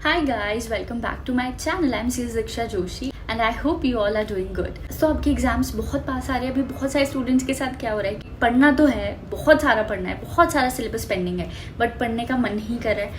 Hi guys, welcome back to my channel. I'm Ms. Diksha Joshi and I hope you all are doing good. So आपके exams बहुत पास आ रहे हैं. अभी बहुत सारे स्टूडेंट्स के साथ क्या हो रहा है कि पढ़ना तो है, बहुत सारा पढ़ना है, बहुत सारा सिलेबस पेंडिंग है, बट पढ़ने का मन नहीं कर रहा है.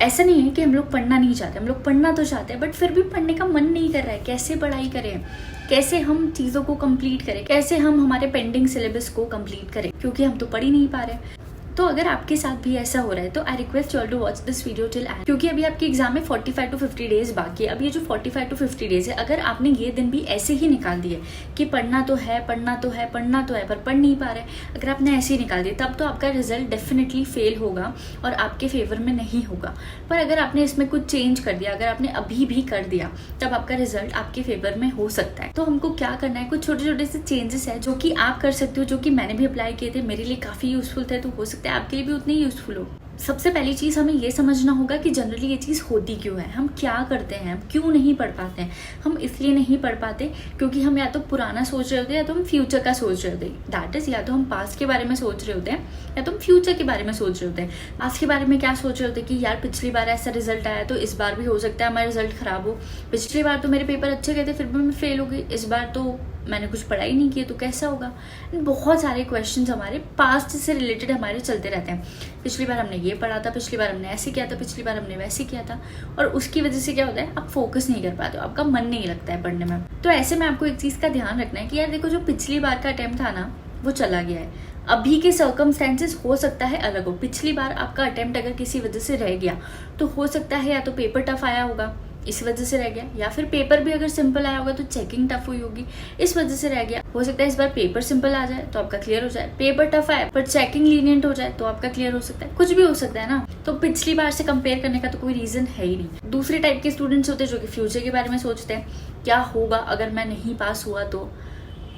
ऐसा नहीं है कि हम लोग पढ़ना नहीं चाहते, हम लोग पढ़ना तो चाहते हैं, बट फिर भी पढ़ने का मन नहीं कर रहा है. कैसे पढ़ाई करें, कैसे हम चीज़ों को कंप्लीट करें, कैसे हम हमारे पेंडिंग सिलेबस को कंप्लीट करें, क्योंकि हम तो पढ़ ही नहीं पा रहे. तो अगर आपके साथ भी ऐसा हो रहा है तो I request you all to watch this video till end, क्योंकि अभी आपके एग्जाम में 45 to 50 डेज बाकी है. अब ये जो 45 to 50 डेज है, अगर आपने ये दिन भी ऐसे ही निकाल दिए कि पढ़ना तो है पढ़ना तो है पढ़ना तो है पर पढ़ नहीं पा रहे, अगर आपने ऐसे ही निकाल दिए तब तो आपका रिजल्ट डेफिनेटली फेल होगा और आपके फेवर में नहीं होगा. पर अगर आपने इसमें कुछ चेंज कर दिया, अगर आपने अभी भी कर दिया, तब आपका रिजल्ट आपके फेवर में हो सकता है. तो हमको क्या करना है, कुछ छोटे छोटे से चेंजेस है जो कि आप कर सकते हो, जो कि मैंने भी अप्लाई किए थे, मेरे लिए काफ़ी यूजफुल थे, तो हो सकता है आपके लिए भी उतने यूजफुल हो. सबसे पहली चीज़ हमें ये समझना होगा कि जनरली ये चीज़ होती क्यों है, हम क्या करते हैं, हम क्यों नहीं पढ़ पाते हैं. हम इसलिए नहीं पढ़ पाते क्योंकि हम या तो पुराना सोच रहे होते हैं या तो हम फ्यूचर का सोच रहे होते हैं. दैट इज़, या तो हम पास्ट के बारे में सोच रहे होते हैं या तो हम फ्यूचर के बारे में सोच रहे होते हैं. पास्ट के बारे में क्या सोच रहे होते हैं कि यार पिछली बार ऐसा रिजल्ट आया तो इस बार भी हो सकता है हमारा रिजल्ट खराब हो. पिछली बार तो मेरे पेपर अच्छे गए थे फिर भी मैं फेल हो गई, इस बार तो मैंने कुछ पढ़ाई नहीं की तो कैसा होगा. बहुत सारे क्वेश्चंस हमारे पास्ट से रिलेटेड हमारे चलते रहते हैं. पिछली बार हमने ये पढ़ा था, पिछली बार हमने ऐसे किया था, पिछली बार हमने वैसे किया था, और उसकी वजह से क्या होता है, आप फोकस नहीं कर पाते हो, आपका मन नहीं लगता है पढ़ने में. तो ऐसे में आपको एक चीज़ का ध्यान रखना है कि यार देखो, जो पिछली बार का अटेम्प्ट था ना वो चला गया है. अभी के सर्कमस्टेंसेस हो सकता है अलग हो. पिछली बार आपका अटेम्प्ट अगर किसी वजह से रह गया तो हो सकता है या तो पेपर टफ आया होगा इस वजह से रह गया, या फिर पेपर भी अगर सिंपल आया होगा तो चेकिंग टफ हुई होगी इस वजह से रह गया. हो सकता है इस बार पेपर सिंपल आ जाए तो आपका क्लियर हो जाए, पेपर टफ आए पर चेकिंग लीनियंट हो जाए तो आपका क्लियर हो सकता है. कुछ भी हो सकता है ना. तो पिछली बार से कंपेयर करने का तो कोई रीजन है ही नहीं. दूसरे टाइप के स्टूडेंट्स होते हैं जो कि फ्यूचर के बारे में सोचते हैं, क्या होगा अगर मैं नहीं पास हुआ तो,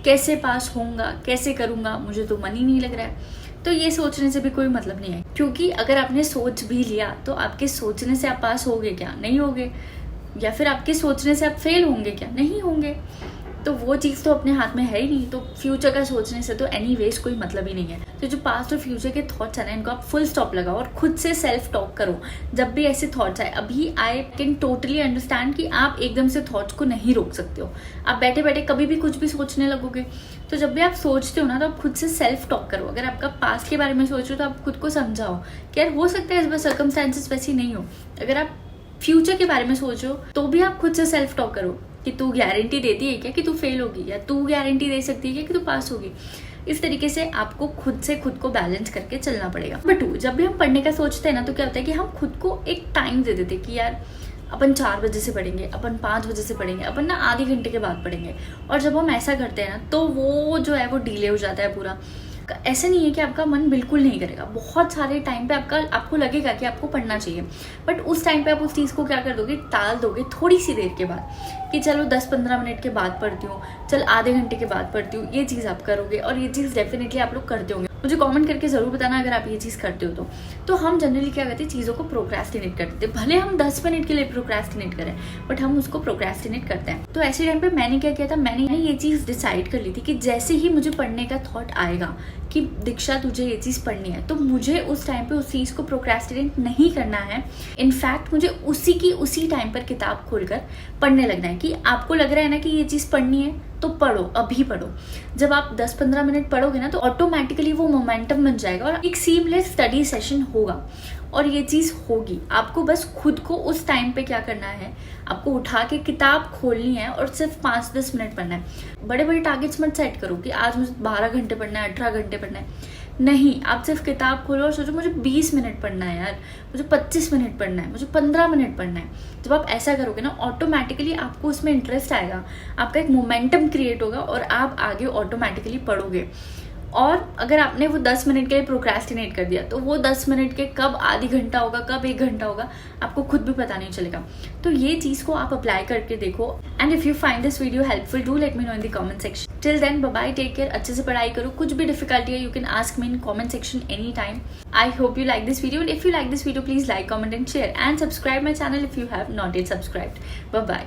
कैसे पास होऊंगा, कैसे करूंगा, मुझे तो मन ही नहीं लग रहा है. तो ये सोचने से भी कोई मतलब नहीं है, क्योंकि अगर आपने सोच भी लिया तो आपके सोचने से आप पास होगे क्या, नहीं होगे. या फिर आपके सोचने से आप फेल होंगे क्या, नहीं होंगे. तो वो चीज़ तो अपने हाथ में है ही नहीं. तो फ्यूचर का सोचने से तो एनीवेज कोई मतलब ही नहीं है. तो जो पास्ट और फ्यूचर के थॉट्स है ना, इनको आप फुल स्टॉप लगाओ और खुद से सेल्फ टॉक करो. जब भी ऐसे थॉट्स आए, अभी आई कैन टोटली अंडरस्टैंड कि आप एकदम से थॉट्स को नहीं रोक सकते हो. आप बैठे बैठे कभी भी कुछ भी सोचने लगोगे. तो जब भी आप सोचते हो ना तो आप खुद से सेल्फ टॉक करो. अगर आपका पास्ट के बारे में सोच रहे हो तो आप खुद को समझाओ कि यार हो सकता है इस बार सर्कमस्टेंसेस वैसी नहीं हो. अगर आप फ्यूचर के बारे में सोचो तो भी आप खुद से सेल्फ टॉक करो कि तू गारंटी देती है क्या कि तू फेल होगी, या तू गारंटी दे सकती है क्या कि तू पास होगी. इस तरीके से आपको खुद से खुद को बैलेंस करके चलना पड़ेगा. नंबर 2, जब भी हम पढ़ने का सोचते हैं ना तो क्या होता है कि हम खुद को एक टाइम दे देते कि यार अपन 4 बजे से पढ़ेंगे, अपन 5 बजे से पढ़ेंगे, अपन ना आधे घंटे के बाद पढ़ेंगे. और जब हम ऐसा करते हैं ना तो वो जो है वो डिले हो जाता है पूरा. ऐसा नहीं है कि आपका मन बिल्कुल नहीं करेगा. बहुत सारे टाइम पे आपको लगेगा कि आपको पढ़ना चाहिए, बट उस टाइम पे आप उस चीज़ को क्या कर दोगे, टाल दोगे थोड़ी सी देर के बाद कि चलो 10-15 मिनट के बाद पढ़ती हूँ, चल आधे घंटे के बाद पढ़ती हूँ. ये चीज़ आप करोगे और ये चीज़ डेफिनेटली आप लोग करते होंगे. मुझे कमेंट करके ज़रूर बताना अगर आप ये चीज़ करते हो तो हम जनरली क्या करते हैं, चीज़ों को प्रोक्रेस्टिनेट कर देते हैं. भले हम 10 मिनट के लिए प्रोक्रेस्टिनेट करें बट हम उसको प्रोक्रेस्टिनेट करते हैं. तो ऐसे टाइम पे मैंने क्या किया था, मैंने ये चीज़ डिसाइड कर ली थी कि जैसे ही मुझे पढ़ने का थॉट आएगा कि दीक्षा तुझे ये चीज़ पढ़नी है, तो मुझे उस टाइम पे उस चीज़ को प्रोक्रेस्टिनेट नहीं करना है. इनफैक्ट मुझे उसी टाइम पर किताब खोलकर पढ़ने लगना है. कि आपको लग रहा है ना कि ये चीज़ पढ़नी है तो पढ़ो, अभी पढ़ो. जब आप 10-15 मिनट पढ़ोगे ना तो ऑटोमेटिकली वो मोमेंटम बन जाएगा और एक सीमलेस स्टडी सेशन होगा. और ये चीज़ होगी. आपको बस खुद को उस टाइम पे क्या करना है, आपको उठा के किताब खोलनी है और सिर्फ 5-10 मिनट पढ़ना है. बड़े बड़े टारगेट्स मत सेट करो कि आज मुझे 12 घंटे पढ़ना है, 18 घंटे पढ़ना है. नहीं, आप सिर्फ किताब खोलो और सोचो मुझे 20 मिनट पढ़ना है यार, मुझे 25 मिनट पढ़ना है, मुझे 15 मिनट पढ़ना है. जब आप ऐसा करोगे ना ऑटोमेटिकली आपको उसमें इंटरेस्ट आएगा, आपका एक मोमेंटम क्रिएट होगा और आप आगे ऑटोमेटिकली पढ़ोगे. और अगर आपने वो 10 मिनट के लिए प्रोक्रेस्टिनेट कर दिया तो वो 10 मिनट के कब आधी घंटा होगा, कब 1 घंटा होगा, आपको खुद भी पता नहीं चलेगा. तो ये चीज़ को आप अप्लाई करके देखो. And if you find this video helpful do let me know in the comment section. Till then bye bye, take care. अच्छे से पढ़ाई करो. कुछ भी डिफिकल्टी है you can ask me in comment section any time. I hope you like this video. If you like this video please like, comment and share and subscribe my channel if you have not yet subscribed. Bye bye.